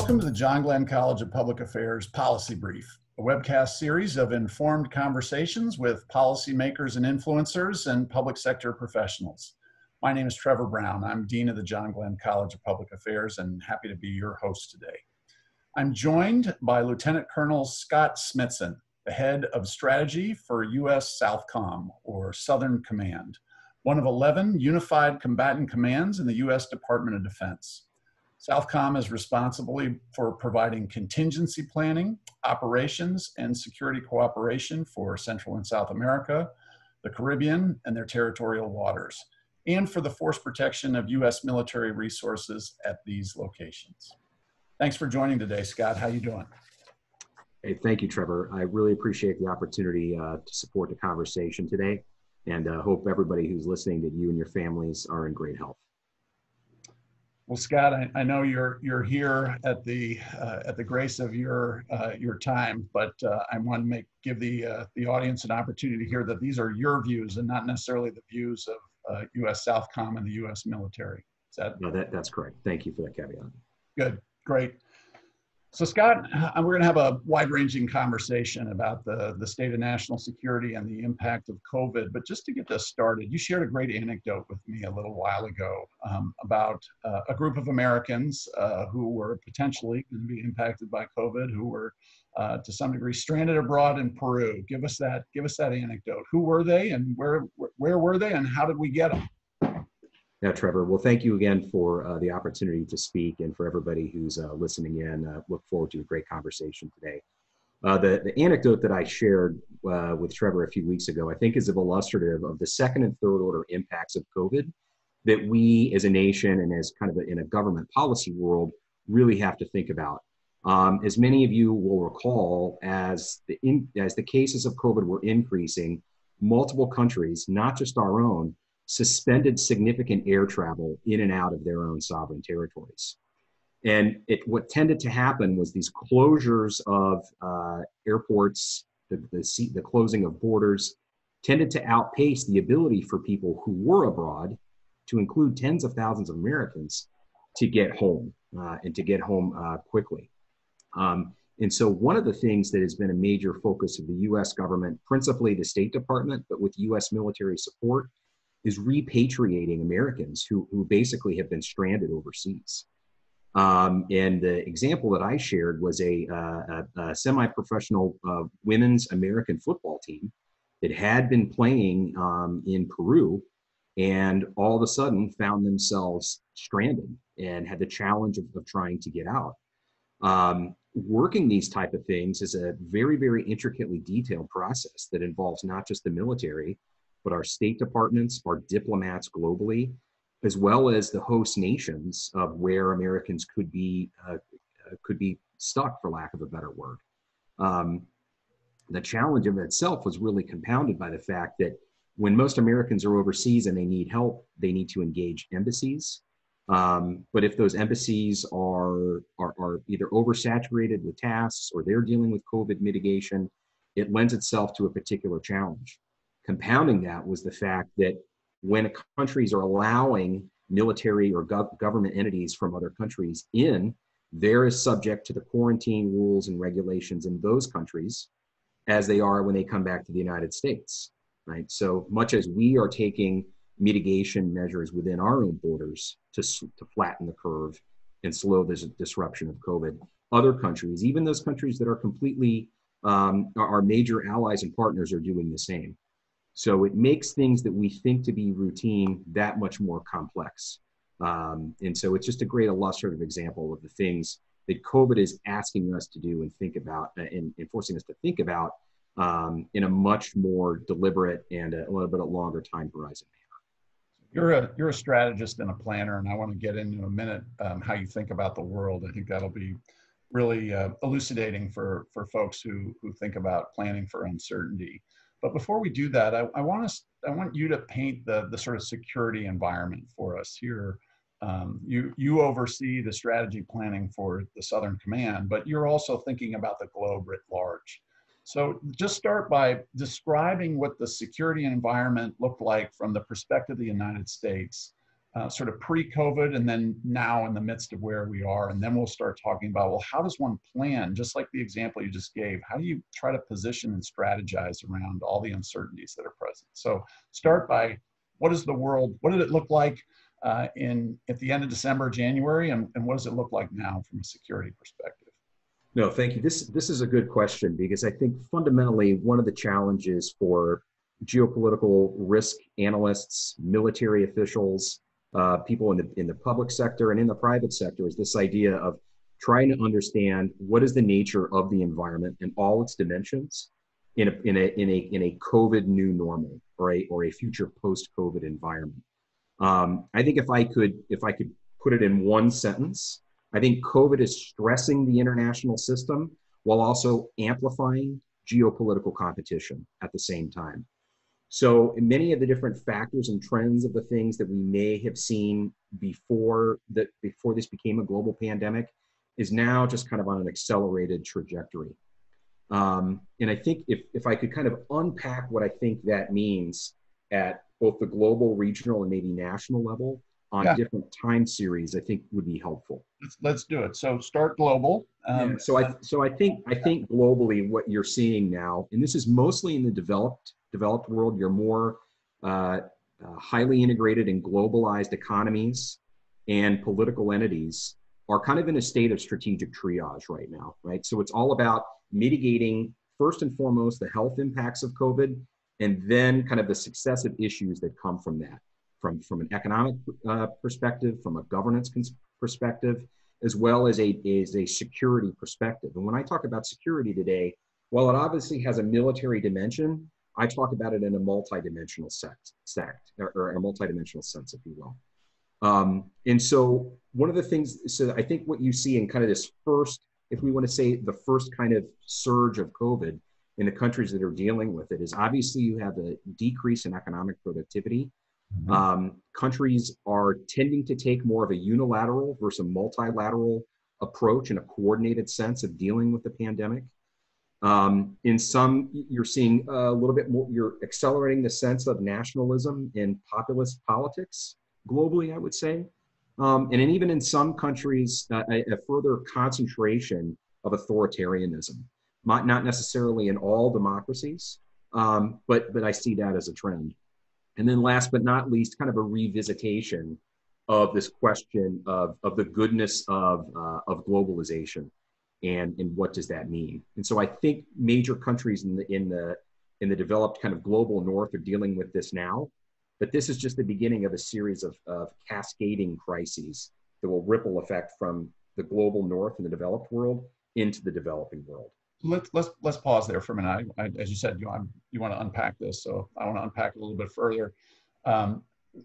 Welcome to the John Glenn College of Public Affairs Policy Brief, a webcast series of informed conversations with policymakers and influencers and public sector professionals. My name is Trevor Brown. I'm Dean of the John Glenn College of Public Affairs and happy to be your host today. I'm joined by Lieutenant Colonel Scott Smitson, the head of strategy for U.S. Southcom, or Southern Command, one of 11 unified combatant commands in the U.S. Department of Defense. Southcom is responsible for providing contingency planning, operations, and security cooperation for Central and South America, the Caribbean, and their territorial waters, and for the force protection of U.S. military resources at these locations. Thanks for joining today, Scott. How you doing? Hey, thank you, Trevor. I really appreciate the opportunity to support the conversation today, and hope everybody who's listening, that you and your families are in great health. Well, Scott, I know you're here at the grace of your time, but I want to give the audience an opportunity to hear that these are your views and not necessarily the views of U.S. Southcom and the U.S. military. Is that? No, that's correct. Thank you for that caveat. Good, great. So Scott, we're going to have a wide-ranging conversation about the state of national security and the impact of COVID. But just to get this started, you shared a great anecdote with me a little while ago about a group of Americans who were potentially going to be impacted by COVID, who were to some degree stranded abroad in Peru. Give us that anecdote. Who were they, and where were they, and how did we get them? Yeah, Trevor. Well, thank you again for the opportunity to speak, and for everybody who's listening in. Look forward to a great conversation today. The anecdote that I shared with Trevor a few weeks ago, I think, is illustrative of the second and third order impacts of COVID that we as a nation and as kind of in a government policy world really have to think about. As many of you will recall, as the cases of COVID were increasing, multiple countries, not just our own, suspended significant air travel in and out of their own sovereign territories. And what tended to happen was these closures of airports, the closing of borders, tended to outpace the ability for people who were abroad, to include tens of thousands of Americans, to get home and to get home quickly. And so one of the things that has been a major focus of the US government, principally the State Department, but with US military support, is repatriating Americans who basically have been stranded overseas. And the example that I shared was a semi-professional women's American football team that had been playing in Peru, and all of a sudden found themselves stranded and had the challenge of trying to get out. Working these type of things is a very, very intricately detailed process that involves not just the military, but our state departments, our diplomats globally, as well as the host nations of where Americans could be stuck, for lack of a better word. The challenge of itself was really compounded by the fact that when most Americans are overseas and they need help, they need to engage embassies. But if those embassies are either oversaturated with tasks or they're dealing with COVID mitigation, it lends itself to a particular challenge. Compounding that was the fact that when countries are allowing military or government entities from other countries in, they're as subject to the quarantine rules and regulations in those countries as they are when they come back to the United States, right? So much as we are taking mitigation measures within our own borders to flatten the curve and slow this disruption of COVID, other countries, even those countries that are completely our major allies and partners, are doing the same. So it makes things that we think to be routine that much more complex. And so it's just a great illustrative example of the things that COVID is asking us to do and think about, and forcing us to think about in a much more deliberate and a little bit longer time horizon manner. You're a strategist and a planner, and I want to get into in a minute how you think about the world. I think that'll be really elucidating for folks who think about planning for uncertainty. But before we do that, I want you to paint the sort of security environment for us here. You oversee the strategy planning for the Southern Command, but you're also thinking about the globe writ large. So just start by describing what the security environment looked like from the perspective of the United States sort of pre-COVID and then now in the midst of where we are. And then we'll start talking about, well, how does one plan, just like the example you just gave, how do you try to position and strategize around all the uncertainties that are present? So start by, what is the world, what did it look like at the end of December, January, and what does it look like now from a security perspective? No, thank you. This is a good question, because I think fundamentally one of the challenges for geopolitical risk analysts, military officials, people in the public sector and in the private sector is this idea of trying to understand what is the nature of the environment and all its dimensions in a COVID new normal, or a future post-COVID environment. I think if I could put it in one sentence, I think COVID is stressing the international system while also amplifying geopolitical competition at the same time. So many of the different factors and trends of the things that we may have seen before this became a global pandemic is now just kind of on an accelerated trajectory. And I think if I could kind of unpack what I think that means at both the global, regional, and maybe national level on different time series, I think would be helpful. Let's do it. So start global. So I think globally what you're seeing now, and this is mostly in the developed world, your more highly integrated and globalized economies and political entities are kind of in a state of strategic triage right now, right? So it's all about mitigating, first and foremost, the health impacts of COVID, and then kind of the successive issues that come from that, from an economic perspective, from a governance perspective, as well as a security perspective. And when I talk about security today, while it obviously has a military dimension, I talk about it in a multidimensional or a multidimensional sense, if you will. And so one of the things, so I think what you see in kind of this first, if we want to say the first kind of surge of COVID in the countries that are dealing with it, is obviously you have a decrease in economic productivity. Countries are tending to take more of a unilateral versus a multilateral approach in a coordinated sense of dealing with the pandemic. In some, you're seeing a little bit more, you're accelerating the sense of nationalism and populist politics globally, I would say. And even in some countries, a further concentration of authoritarianism, not necessarily in all democracies, but I see that as a trend. And then last but not least, kind of a revisitation of this question of the goodness of globalization and what does that mean? And so I think major countries in the developed kind of global north are dealing with this now, but this is just the beginning of a series of cascading crises that will ripple effect from the global north and the developed world into the developing world. Let's pause there for a minute. As you said, you want to unpack this, so I want to unpack it a little bit further.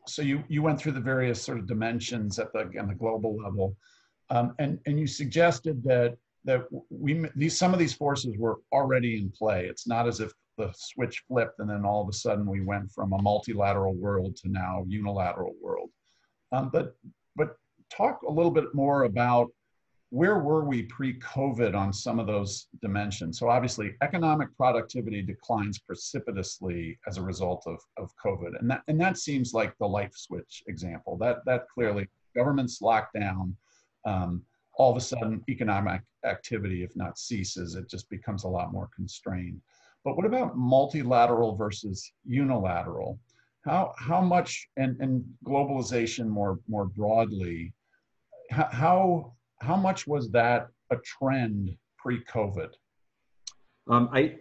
So you went through the various sort of dimensions on the global level, and you suggested that some of these forces were already in play. It's not as if the switch flipped and then all of a sudden we went from a multilateral world to now unilateral world. But talk a little bit more about where were we pre-COVID on some of those dimensions? So obviously economic productivity declines precipitously as a result of COVID. And that seems like the light switch example. That clearly, governments lock down, all of a sudden economic activity, if not ceases, it just becomes a lot more constrained. But what about multilateral versus unilateral? How much, and globalization more broadly, how much was that a trend pre-COVID?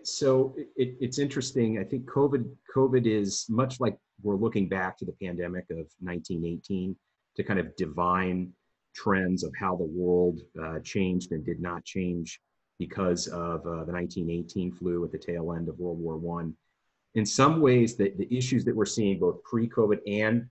So it's interesting. I think COVID is much like we're looking back to the pandemic of 1918 to kind of divine trends of how the world changed and did not change because of the 1918 flu at the tail end of World War I. In some ways, the issues that we're seeing both pre-COVID and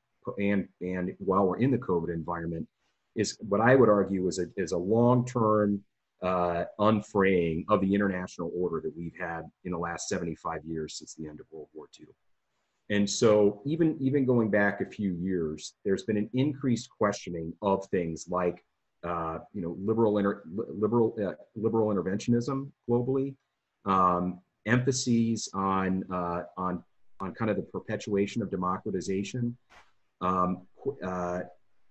while we're in the COVID environment is what I would argue is a long-term unfraying of the international order that we've had in the last 75 years since the end of World War II. And so even going back a few years, there's been an increased questioning of things like liberal interventionism globally, emphases on kind of the perpetuation of democratization, um, a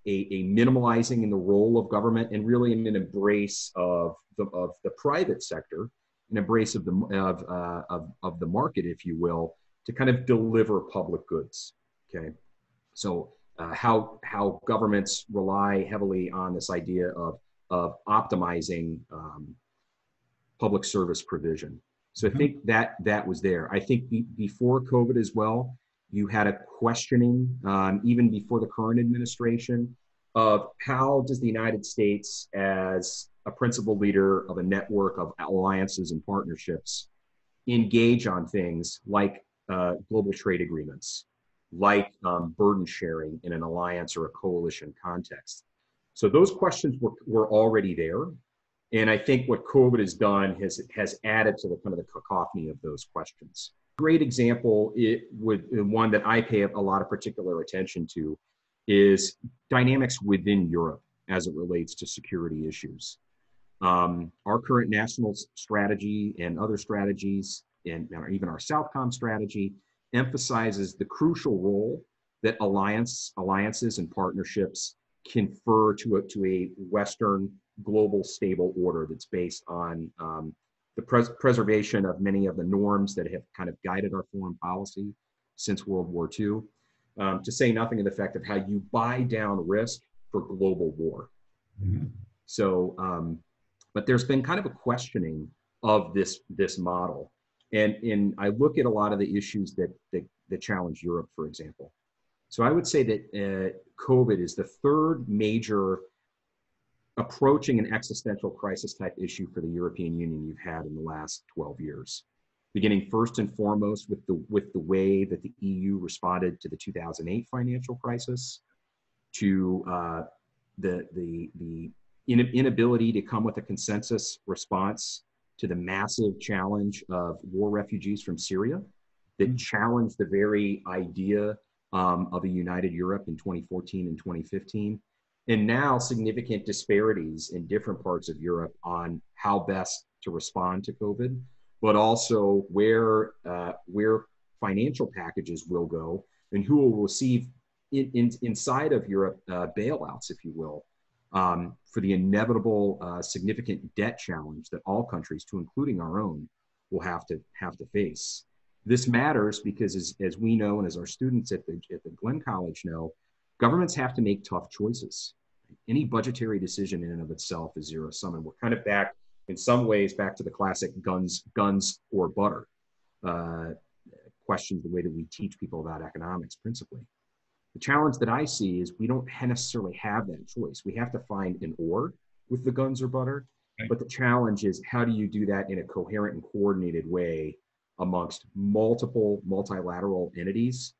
minimalizing in the role of government, and really an embrace of the private sector, an embrace of the market, if you will, to kind of deliver public goods. Okay, so how governments rely heavily on this idea of optimizing public service provision. So I think that was there. I think before COVID as well, you had a questioning, even before the current administration, of how does the United States, as a principal leader of a network of alliances and partnerships, engage on things like global trade agreements, like burden sharing in an alliance or a coalition context. So those questions were already there. And I think what COVID has done has added to the kind of the cacophony of those questions. Great example, one that I pay a lot of particular attention to, is dynamics within Europe as it relates to security issues. Our current national strategy and other strategies, and even our Southcom strategy, emphasizes the crucial role that alliances and partnerships confer to a Western global stable order that's based on the preservation of many of the norms that have kind of guided our foreign policy since World War II, to say nothing of the fact of how you buy down risk for global war. Mm-hmm. So, but there's been kind of a questioning of this model. And I look at a lot of the issues that challenge Europe, for example. So I would say that COVID is the third major approaching an existential crisis type issue for the European Union you've had in the last 12 years. Beginning first and foremost with the way that the EU responded to the 2008 financial crisis, to the inability to come with a consensus response to the massive challenge of war refugees from Syria that challenged the very idea of a united Europe in 2014 and 2015. And now significant disparities in different parts of Europe on how best to respond to COVID, but also where financial packages will go and who will receive inside of Europe bailouts, if you will, for the inevitable significant debt challenge that all countries, to including our own, will have to face. This matters because, as we know, and as our students at the Glenn College know, governments have to make tough choices. Any budgetary decision in and of itself is zero sum, and we're kind of back, in some ways, back to the classic guns or butter questions, the way that we teach people about economics principally. The challenge that I see is we don't necessarily have that choice. We have to find an or with the guns or butter, right. But the challenge is, how do you do that in a coherent and coordinated way amongst multilateral entities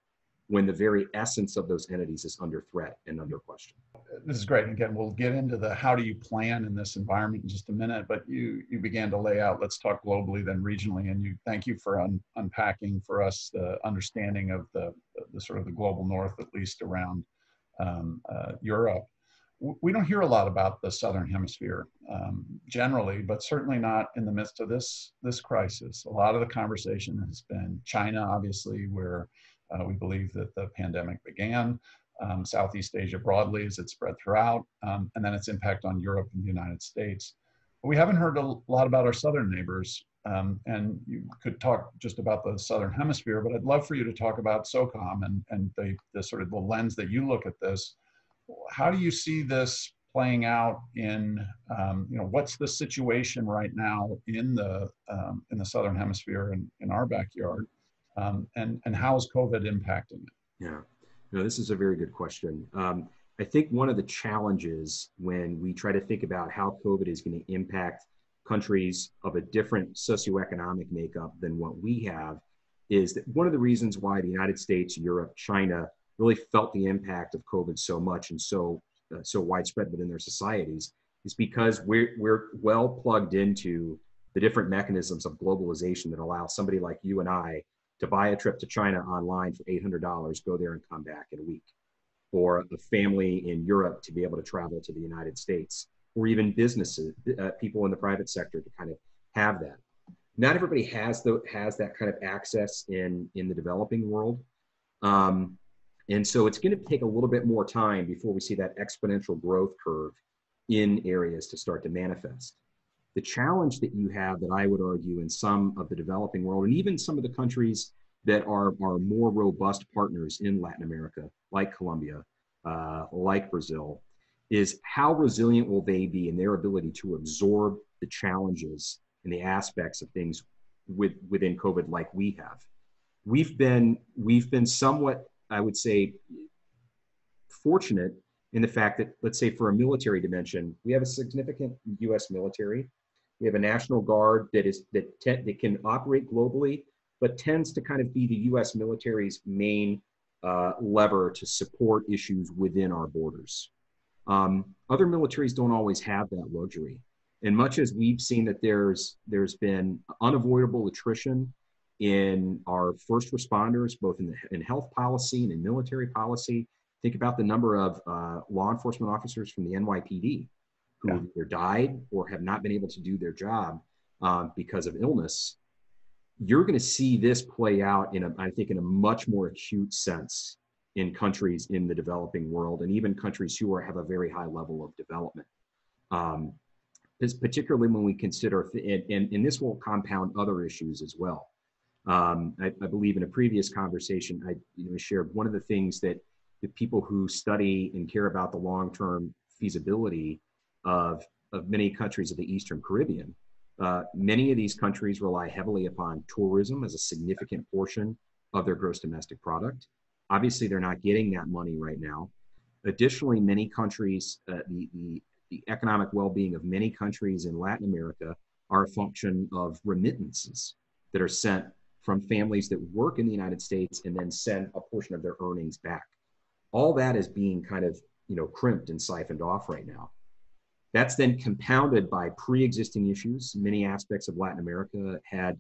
when the very essence of those entities is under threat and under question? This is great. And again, we'll get into the how do you plan in this environment in just a minute, but you began to lay out, let's talk globally, then regionally, and thank you for unpacking for us the understanding of the sort of the global north, at least around Europe. We don't hear a lot about the Southern Hemisphere generally, but certainly not in the midst of this crisis. A lot of the conversation has been China, obviously, where we believe that the pandemic began, Southeast Asia broadly as it spread throughout, and then its impact on Europe and the United States. But we haven't heard a lot about our southern neighbors, and you could talk just about the Southern Hemisphere, but I'd love for you to talk about SOCOM and the sort of the lens that you look at this. How do you see this playing out in, what's the situation right now in the Southern Hemisphere and in our backyard? And how is COVID impacting it? Yeah, no, this is a very good question. I think one of the challenges when we try to think about how COVID is going to impact countries of a different socioeconomic makeup than what we have is that one of the reasons why the United States, Europe, China really felt the impact of COVID so much and so widespread within their societies is because we're well plugged into the different mechanisms of globalization that allow somebody like you and I to buy a trip to China online for $800, go there and come back in a week, or a family in Europe to be able to travel to the United States, or even businesses, people in the private sector to kind of have that. Not everybody has that kind of access in the developing world. And so it's going to take a little bit more time before we see that exponential growth curve in areas to start to manifest. The challenge that you have, that I would argue in some of the developing world, and even some of the countries that are more robust partners in Latin America, like Colombia, like Brazil, is how resilient will they be in their ability to absorb the challenges and the aspects of things within COVID like we have. We've been somewhat, I would say, fortunate in the fact that, let's say, for a military dimension, we have a significant U.S. military. We have a National Guard that can operate globally, but tends to kind of be the U.S. military's main lever to support issues within our borders. Other militaries don't always have that luxury. And much as we've seen that there's been unavoidable attrition in our first responders, both in health policy and in military policy, think about the number of law enforcement officers from the NYPD who either died or have not been able to do their job because of illness. You're going to see this play out I think in a much more acute sense in countries in the developing world, and even countries who have a very high level of development. Particularly when we consider, and this will compound other issues as well. I believe in a previous conversation, I shared one of the things that the people who study and care about the long-term feasibility of many countries of the Eastern Caribbean. Many of these countries rely heavily upon tourism as a significant portion of their gross domestic product. Obviously, they're not getting that money right now. Additionally, many countries, the economic well-being of many countries in Latin America are a function of remittances that are sent from families that work in the United States and then send a portion of their earnings back. All that is being kind of, crimped and siphoned off right now. That's then compounded by pre-existing issues. Many aspects of Latin America had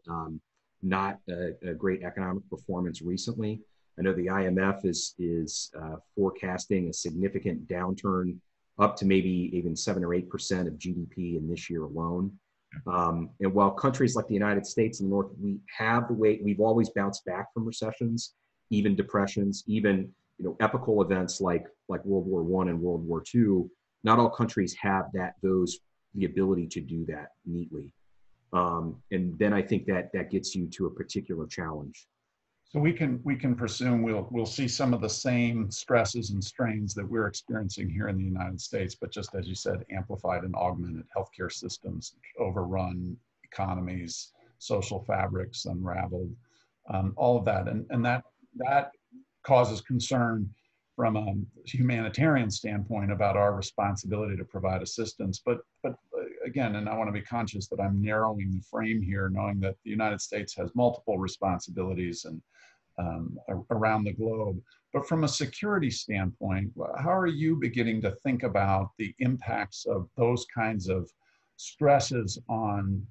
not a great economic performance recently. I know the IMF is forecasting a significant downturn up to maybe even 7 or 8% of GDP in this year alone. And while countries like the United States and North, we've always bounced back from recessions, even depressions, even epical events like World War I and World War II. Not all countries have the ability to do that neatly. And then I think that gets you to a particular challenge. So we can presume we'll see some of the same stresses and strains that we're experiencing here in the United States, but just as you said, amplified and augmented. Healthcare systems overrun, economies, social fabrics unraveled, all of that, and that causes concern from a humanitarian standpoint about our responsibility to provide assistance. But again, and I want to be conscious that I'm narrowing the frame here, knowing that the United States has multiple responsibilities and around the globe. But from a security standpoint, how are you beginning to think about the impacts of those kinds of stresses on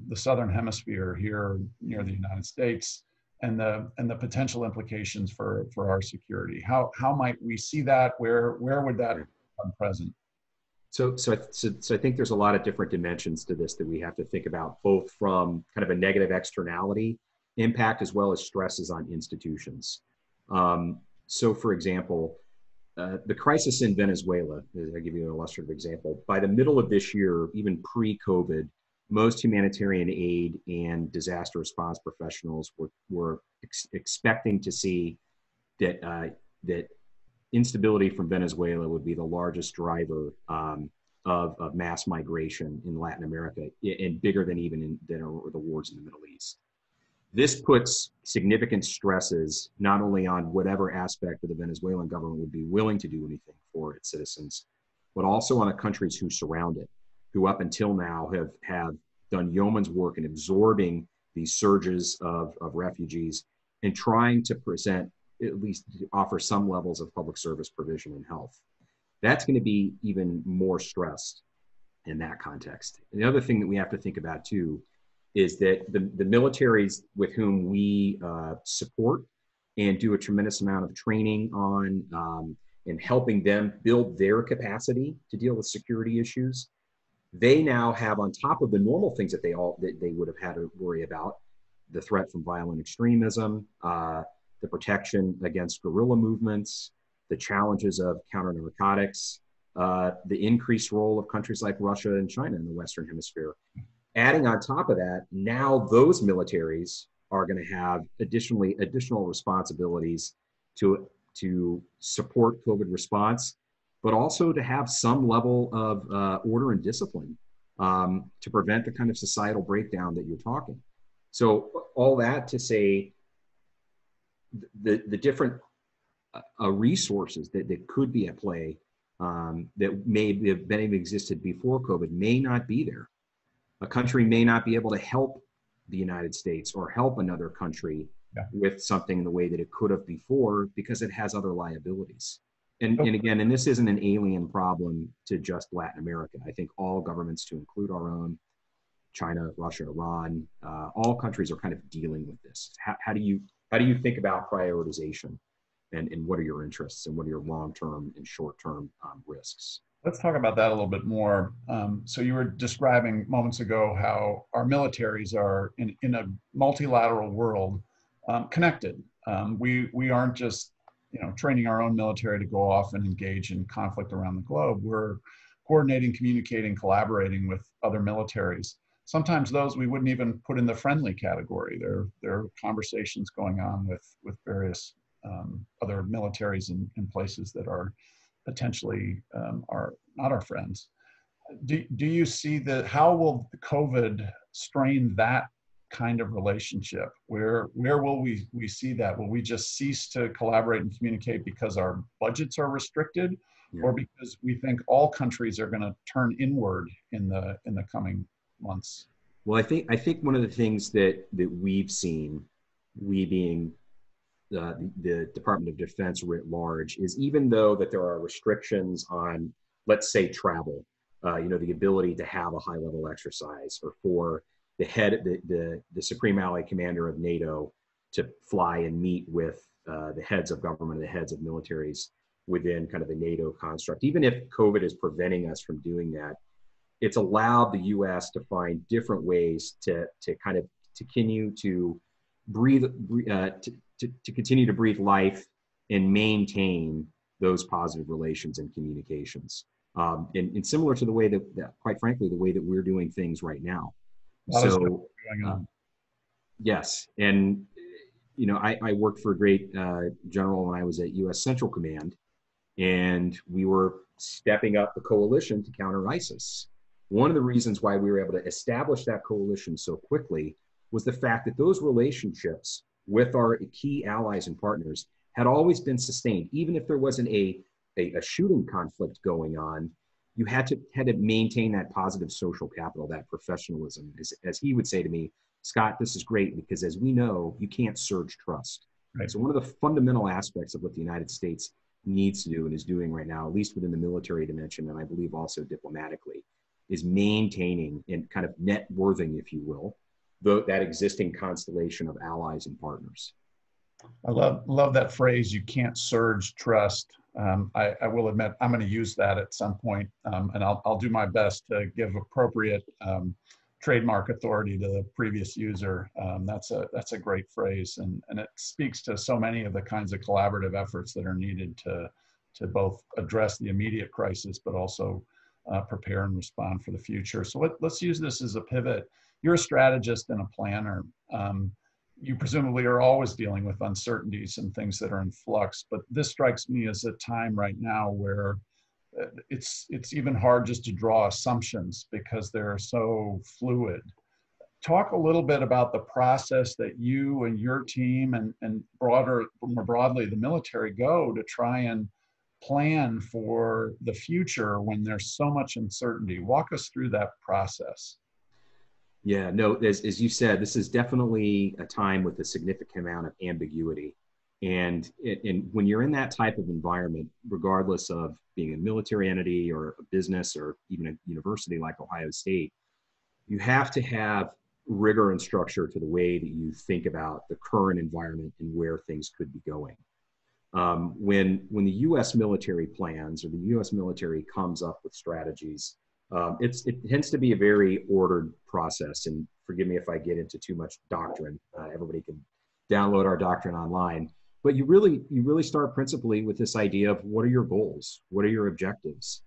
the Southern Hemisphere here near the United States, and the potential implications for our security? How might we see that? Where would that become present? So I think there's a lot of different dimensions to this that we have to think about, both from kind of a negative externality impact as well as stresses on institutions. So for example, the crisis in Venezuela, I'll give you an illustrative example. By the middle of this year, even pre-COVID, most humanitarian aid and disaster response professionals were expecting to see that instability from Venezuela would be the largest driver of mass migration in Latin America, and bigger than even than the wars in the Middle East. This puts significant stresses not only on whatever aspect of the Venezuelan government would be willing to do anything for its citizens, but also on the countries who surround it, who up until now have done yeoman's work in absorbing these surges of refugees and trying to present, at least offer some levels of public service provision and health. That's going to be even more stressed in that context. And the other thing that we have to think about too is that the militaries with whom we support and do a tremendous amount of training on and helping them build their capacity to deal with security issues, they now have, on top of the normal things that they would have had to worry about, the threat from violent extremism, the protection against guerrilla movements, the challenges of counter narcotics, the increased role of countries like Russia and China in the Western Hemisphere. Adding on top of that, now those militaries are going to have additional responsibilities to support COVID response, but also to have some level of order and discipline to prevent the kind of societal breakdown that you're talking. So all that to say, the different resources that could be at play that may have been existed before COVID may not be there. A country may not be able to help the United States or help another country with something in the way that it could have before because it has other liabilities. And again, and this isn't an alien problem to just Latin America. I think all governments, to include our own, China, Russia, Iran, all countries are kind of dealing with this. How do you think about prioritization, and what are your interests, and what are your long-term and short-term risks? Let's talk about that a little bit more. So you were describing moments ago how our militaries are in a multilateral world connected. We aren't just training our own military to go off and engage in conflict around the globe. We're coordinating, communicating, collaborating with other militaries. Sometimes those we wouldn't even put in the friendly category. There are conversations going on with various other militaries in places that are potentially are not our friends. Do you see how will COVID strain that kind of relationship? Where will we see that? Will we just cease to collaborate and communicate because our budgets are restricted, or because we think all countries are going to turn inward in the coming months? Well, I think one of the things that we've seen, we being the Department of Defense writ large, is even though that there are restrictions on, let's say, travel, the ability to have a high level exercise, or for the Supreme Allied Commander of NATO to fly and meet with the heads of government, the heads of militaries within kind of the NATO construct. Even if COVID is preventing us from doing that, it's allowed the U.S. to find different ways to kind of continue to breathe, to continue to breathe life and maintain those positive relations and communications. And similar to the way that, quite frankly, the way that we're doing things right now. So, yes. And, I worked for a great general when I was at U.S. Central Command, and we were stepping up the coalition to counter ISIS. One of the reasons why we were able to establish that coalition so quickly was the fact that those relationships with our key allies and partners had always been sustained. Even if there wasn't a shooting conflict going on, you had to maintain that positive social capital, that professionalism. As he would say to me, Scott, this is great because, as we know, you can't surge trust. Right. So one of the fundamental aspects of what the United States needs to do and is doing right now, at least within the military dimension, and I believe also diplomatically, is maintaining and kind of networthing, if you will, that existing constellation of allies and partners. I love that phrase, you can't surge trust. I will admit I'm going to use that at some point, and I'll do my best to give appropriate trademark authority to the previous user. That's a great phrase, and it speaks to so many of the kinds of collaborative efforts that are needed to both address the immediate crisis, but also prepare and respond for the future. So let's use this as a pivot. You're a strategist and a planner. You presumably are always dealing with uncertainties and things that are in flux, but this strikes me as a time right now where it's even hard just to draw assumptions because they're so fluid. Talk a little bit about the process that you and your team and more broadly, the military go to try and plan for the future when there's so much uncertainty. Walk us through that process. Yeah, no, as you said, this is definitely a time with a significant amount of ambiguity. And when you're in that type of environment, regardless of being a military entity or a business or even a university like Ohio State, you have to have rigor and structure to the way that you think about the current environment and where things could be going. When the U.S. military plans or the U.S. military comes up with strategies, it tends to be a very ordered process. And forgive me if I get into too much doctrine. Everybody can download our doctrine online. But you really start principally with this idea of what are your goals? What are your objectives?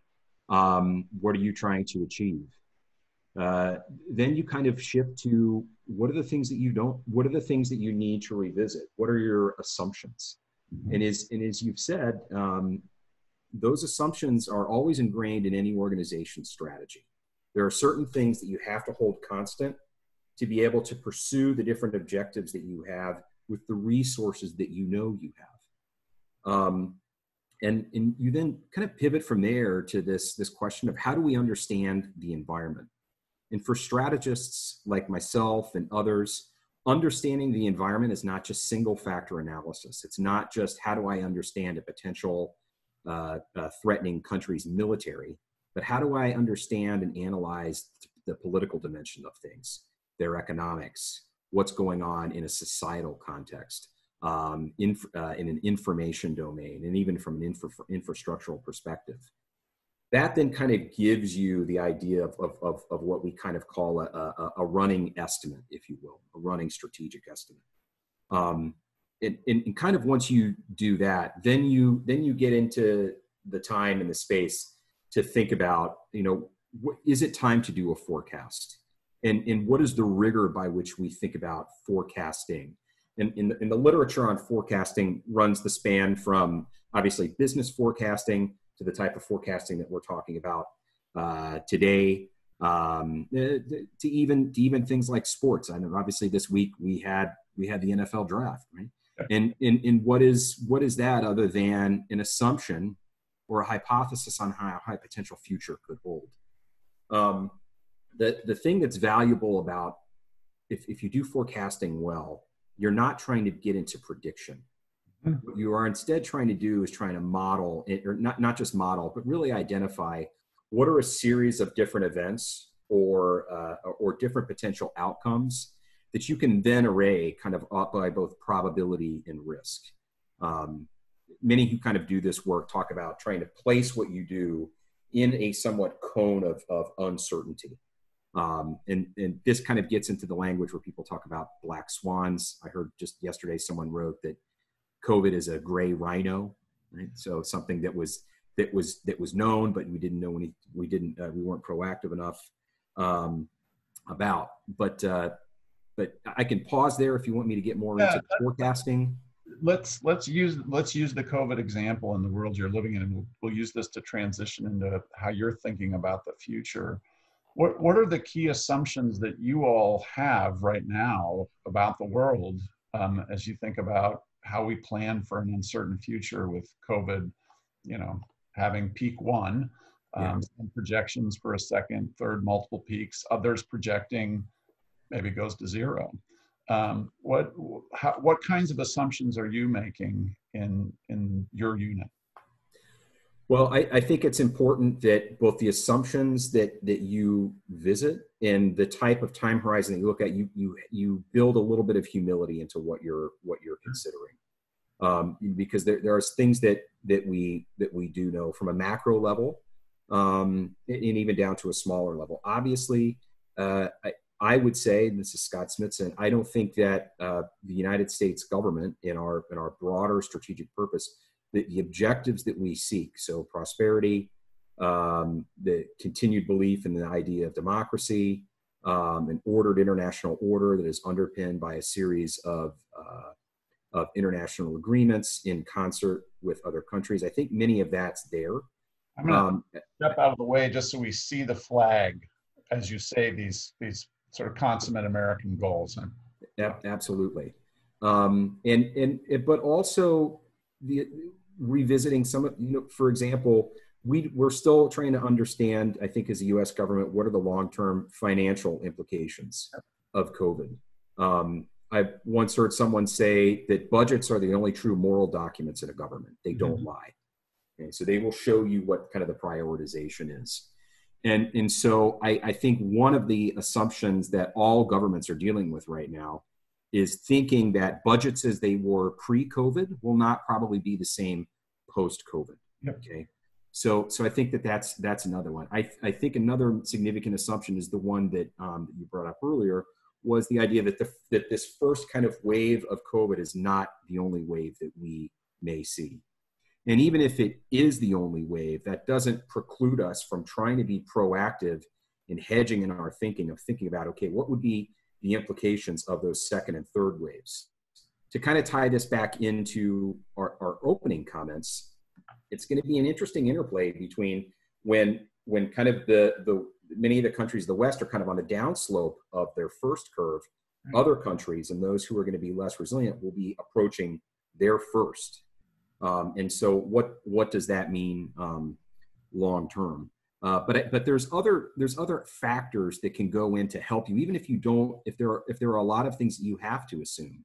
What are you trying to achieve? Then you kind of shift to what are the things that you need to revisit? What are your assumptions? Mm-hmm. And as you've said, those assumptions are always ingrained in any organization's strategy. There are certain things that you have to hold constant to be able to pursue the different objectives that you have with the resources that you know you have. And you then kind of pivot from there to this question of how do we understand the environment? And for strategists like myself and others, understanding the environment is not just single factor analysis. It's not just how do I understand a potential threatening country's military, but how do I understand and analyze the political dimension of things, their economics, what's going on in a societal context, in an information domain, and even from an infrastructural perspective. That then kind of gives you the idea of what we kind of call a running estimate, if you will, a running strategic estimate. And kind of once you do that, then you get into the time and the space to think about, is it time to do a forecast? And what is the rigor by which we think about forecasting? And in the literature on forecasting runs the span from obviously business forecasting to the type of forecasting that we're talking about today, to even things like sports. I know obviously this week we had the NFL draft, right? And what is that other than an assumption or a hypothesis on how a high potential future could hold? The thing that's valuable about if you do forecasting well, you're not trying to get into prediction. What you are instead trying to do is trying to model it, or not just model, but really identify what are a series of different events or different potential outcomes that you can then array kind of up by both probability and risk. Many who kind of do this work talk about trying to place what you do in a somewhat cone of uncertainty. And this kind of gets into the language where people talk about black swans. I heard just yesterday someone wrote that COVID is a gray rhino, right? So something that was known, but we didn't know we weren't proactive enough about. But I can pause there if you want me to get more into forecasting. Let's use the COVID example in the world you're living in, and we'll use this to transition into how you're thinking about the future. What are the key assumptions that you all have right now about the world as you think about how we plan for an uncertain future with COVID, having peak one, some projections for a second, third, multiple peaks, others projecting maybe goes to zero. What kinds of assumptions are you making in your unit? Well, I think it's important that both the assumptions that you visit and the type of time horizon that you look at, you build a little bit of humility into what you're considering, because there are things that we do know from a macro level, and even down to a smaller level. Obviously, I would say, and this is Scott Smitson, I don't think that the United States government in our broader strategic purpose, the objectives that we seek, so prosperity, the continued belief in the idea of democracy, an ordered international order that is underpinned by a series of international agreements in concert with other countries. I think many of that's there. I'm going to step out of the way just so we see the flag as you say these sort of consummate American goals. Absolutely. But also revisiting some of, for example, we're still trying to understand, I think, as the U.S. government, what are the long-term financial implications of COVID? I once heard someone say that budgets are the only true moral documents in a government. They don't lie. Okay? So they will show you what kind of the prioritization is. And so I think one of the assumptions that all governments are dealing with right now is thinking that budgets as they were pre-COVID will not probably be the same post-COVID. Yep. Okay. So I think that's another one. I think another significant assumption is the one that you brought up earlier, was the idea that that this first kind of wave of COVID is not the only wave that we may see. And even if it is the only wave, that doesn't preclude us from trying to be proactive in hedging in our thinking about, okay, what would be the implications of those second and third waves? To kind of tie this back into our opening comments, it's going to be an interesting interplay between when kind of the many of the countries of the West are kind of on the downslope of their first curve, other countries and those who are going to be less resilient will be approaching their first. And so what does that mean long term? But there's other factors that can go in to help you, even if you don't, if there are a lot of things that you have to assume.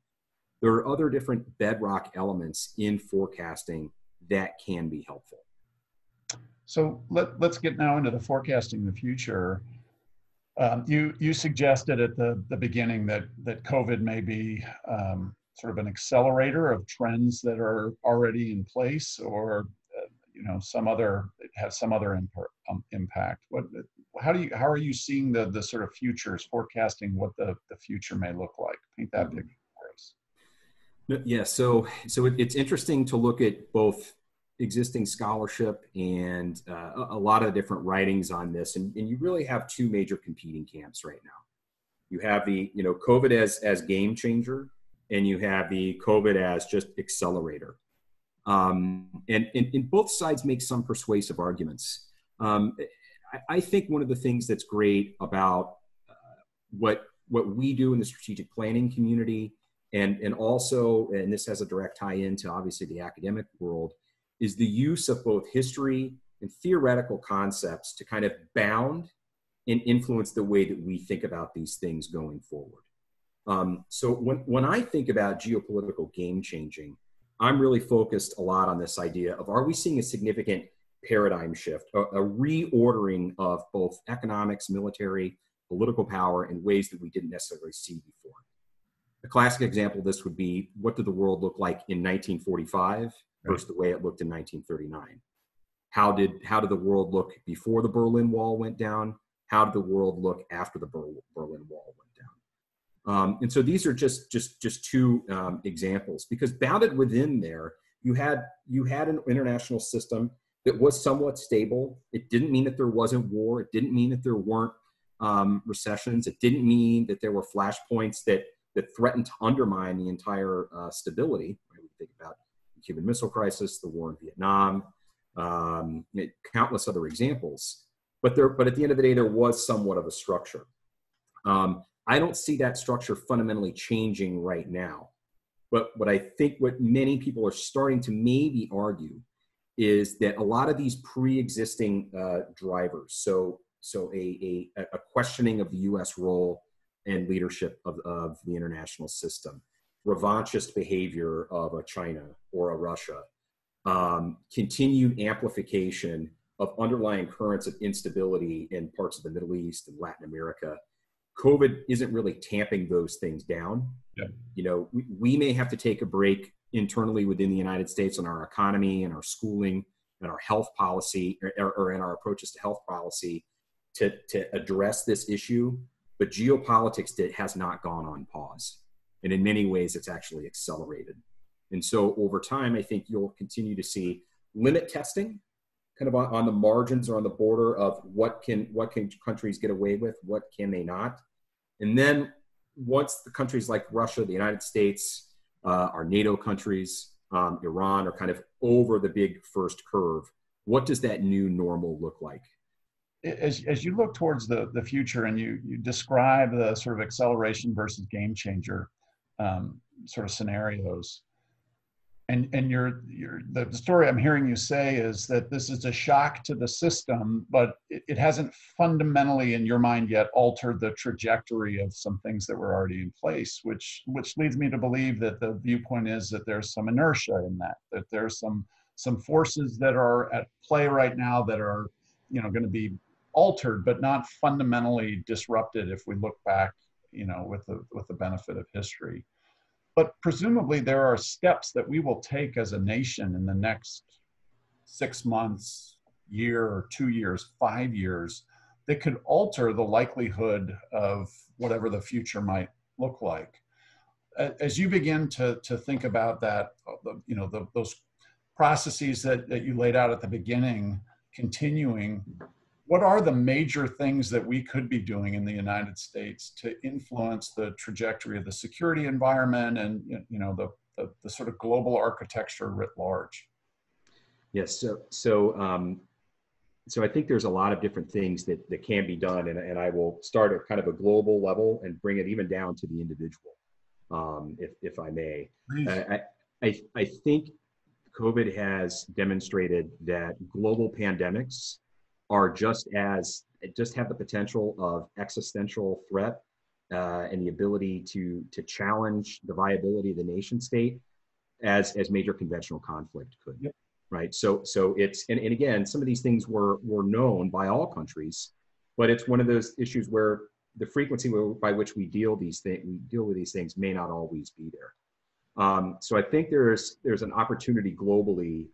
There are other different bedrock elements in forecasting that can be helpful. So let's get now into the forecasting the future. You suggested at the beginning that COVID may be sort of an accelerator of trends that are already in place, or it has some other impact. How are you seeing the sort of futures forecasting what the future may look like? Paint that picture for us. Yeah, so it's interesting to look at both existing scholarship and a lot of different writings on this, and you really have two major competing camps right now. You have the COVID as game changer, and you have the COVID as just accelerator. And both sides make some persuasive arguments. I think one of the things that's great about what we do in the strategic planning community, and also, and this has a direct tie into obviously the academic world, is the use of both history and theoretical concepts to kind of bound and influence the way that we think about these things going forward. So when I think about geopolitical game changing, I'm really focused a lot on this idea of, are we seeing a significant paradigm shift, a reordering of both economics, military, political power in ways that we didn't necessarily see before? A classic example of this would be, what did the world look like in 1945 versus the way it looked in 1939? How did the world look before the Berlin Wall went down? How did the world look after the Berlin Wall went down? And so these are just two examples, because bounded within there, you had an international system that was somewhat stable. It didn't mean that there wasn't war. It didn't mean that there weren't recessions. It didn't mean that there were flashpoints that threatened to undermine the entire stability. Right? We think about the Cuban Missile Crisis, the war in Vietnam, countless other examples. But at the end of the day, there was somewhat of a structure. I don't see that structure fundamentally changing right now. But I think what many people are starting to maybe argue is that a lot of these pre-existing drivers, so a questioning of the U.S. role and leadership of the international system, revanchist behavior of a China or a Russia, continued amplification of underlying currents of instability in parts of the Middle East and Latin America. COVID isn't really tamping those things down. Yeah. We may have to take a break internally within the United States on our economy and our schooling and our health policy, or in our approaches to health policy, to address this issue. But geopolitics has not gone on pause. And in many ways, it's actually accelerated. And so over time, I think you'll continue to see limit testing kind of on the margins or on the border of what can countries get away with, what can they not. And then once the countries like Russia, the United States, our NATO countries, Iran are kind of over the big first curve, what does that new normal look like? As you look towards the future, and you describe the sort of acceleration versus game changer sort of scenarios, and the story I'm hearing you say is that this is a shock to the system, but it hasn't fundamentally in your mind yet altered the trajectory of some things that were already in place, which leads me to believe that the viewpoint is that there's some inertia in that there's some forces that are at play right now that are going to be altered, but not fundamentally disrupted if we look back, with the benefit of history. But presumably there are steps that we will take as a nation in the next 6 months, year or 2 years, 5 years, that could alter the likelihood of whatever the future might look like. As you begin to think about that, those processes that you laid out at the beginning, continuing, what are the major things that we could be doing in the United States to influence the trajectory of the security environment and the sort of global architecture writ large? Yes, so I think there's a lot of different things that can be done, and I will start at kind of a global level and bring it even down to the individual, if I may. I think COVID has demonstrated that global pandemics are just have the potential of existential threat and the ability to challenge the viability of the nation state as major conventional conflict could. Yep. Right. So it's and again, some of these things were known by all countries, but it's one of those issues where the frequency by which we deal with these things may not always be there. So I think there's an opportunity globally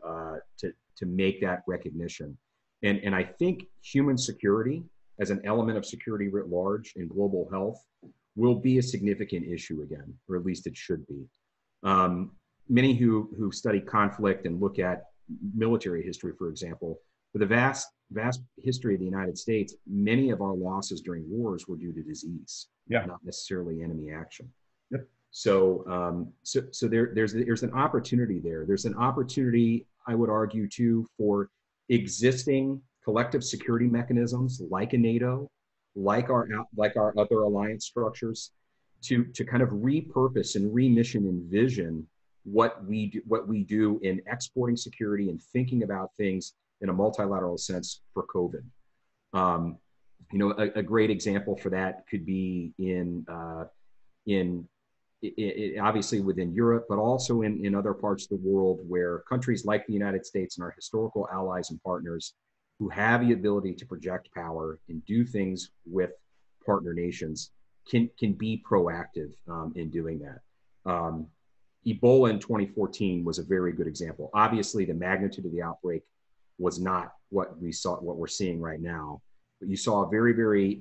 to make that recognition. And I think human security as an element of security writ large in global health will be a significant issue again, or at least it should be. Many who study conflict and look at military history, for example, for the vast history of the United States, many of our losses during wars were due to disease, not necessarily enemy action. Yep. So there's an opportunity there. There's an opportunity, I would argue, too, for existing collective security mechanisms like a NATO, like our other alliance structures, to kind of repurpose and remission and vision what we do in exporting security and thinking about things in a multilateral sense for COVID. A great example for that could be in obviously within Europe, but also in other parts of the world where countries like the United States and our historical allies and partners who have the ability to project power and do things with partner nations can be proactive in doing that. Ebola in 2014 was a very good example. Obviously, the magnitude of the outbreak was not what we're seeing right now, but you saw a very, very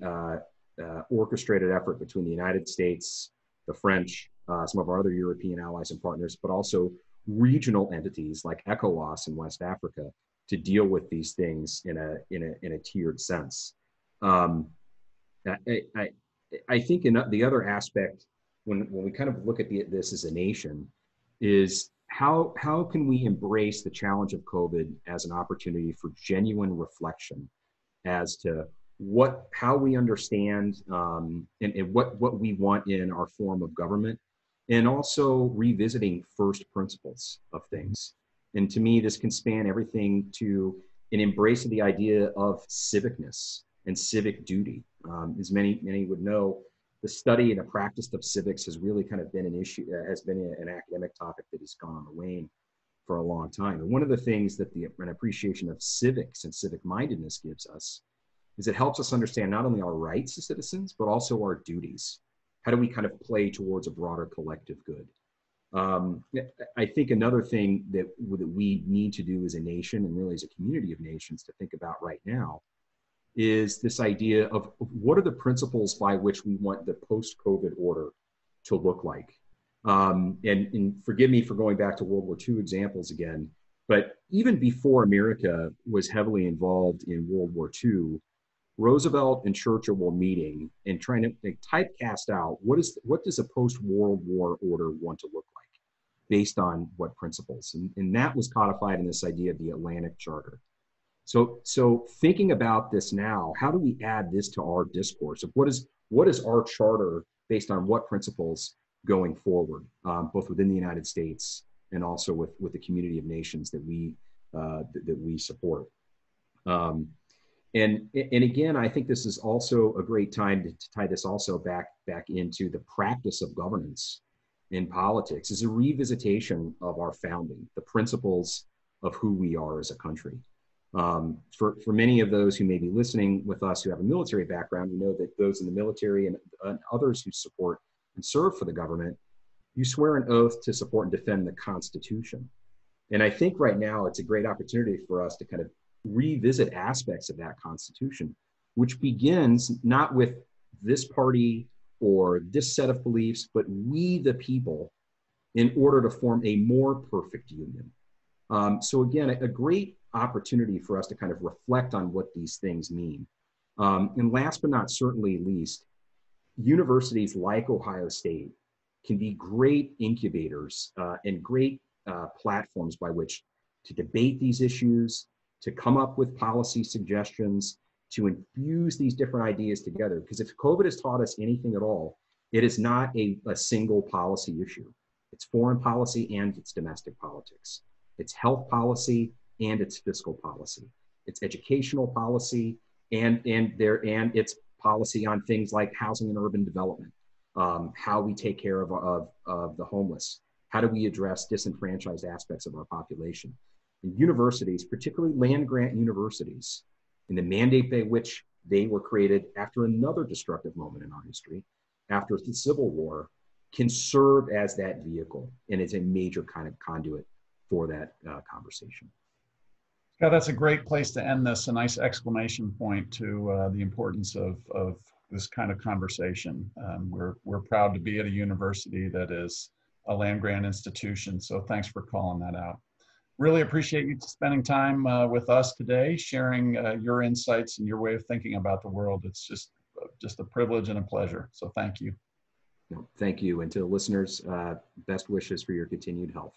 orchestrated effort between the United States, the French, some of our other European allies and partners, but also regional entities like ECOWAS in West Africa to deal with these things in a tiered sense. I think the other aspect, when we kind of look at this as a nation, is how can we embrace the challenge of COVID as an opportunity for genuine reflection as to how we understand and what we want in our form of government, and also revisiting first principles of things. And to me, this can span everything to an embrace of the idea of civicness and civic duty. As many would know, the study and the practice of civics has really kind of been an issue, has been an academic topic that has gone on the wane for a long time. And one of the things that an appreciation of civics and civic mindedness gives us is it helps us understand not only our rights as citizens, but also our duties. How do we kind of play towards a broader collective good? I think another thing that we need to do as a nation and really as a community of nations to think about right now is this idea of what are the principles by which we want the post-COVID order to look like. And forgive me for going back to World War II examples again, but even before America was heavily involved in World War II, Roosevelt and Churchill were meeting and trying to typecast out what does a post-World War order want to look like based on what principles. And that was codified in this idea of the Atlantic Charter. So thinking about this now, how do we add this to our discourse of what is our charter based on what principles going forward, both within the United States and also with the community of nations that we support. And again, I think this is also a great time to tie this also back into the practice of governance in politics, is a revisitation of our founding, the principles of who we are as a country. For many of those who may be listening with us who have a military background, we know that those in the military and others who support and serve for the government, you swear an oath to support and defend the Constitution. And I think right now it's a great opportunity for us to kind of revisit aspects of that Constitution which begins not with this party or this set of beliefs, but we the people, in order to form a more perfect union. So again, a great opportunity for us to kind of reflect on what these things mean. And last but not certainly least, universities like Ohio State can be great incubators and great platforms by which to debate these issues, to come up with policy suggestions, to infuse these different ideas together. Because if COVID has taught us anything at all, it is not a single policy issue. It's foreign policy and it's domestic politics. It's health policy and it's fiscal policy. It's educational policy and it's policy on things like housing and urban development, how we take care of the homeless, how do we address disenfranchised aspects of our population. And universities, particularly land-grant universities, in the mandate by which they were created after another destructive moment in our history, after the Civil War, can serve as that vehicle and is a major kind of conduit for that conversation. Yeah, that's a great place to end this, a nice exclamation point to the importance of this kind of conversation. We're proud to be at a university that is a land-grant institution, so thanks for calling that out. Really appreciate you spending time with us today, sharing your insights and your way of thinking about the world. It's just a privilege and a pleasure, so thank you. No, thank you, and to the listeners, best wishes for your continued health.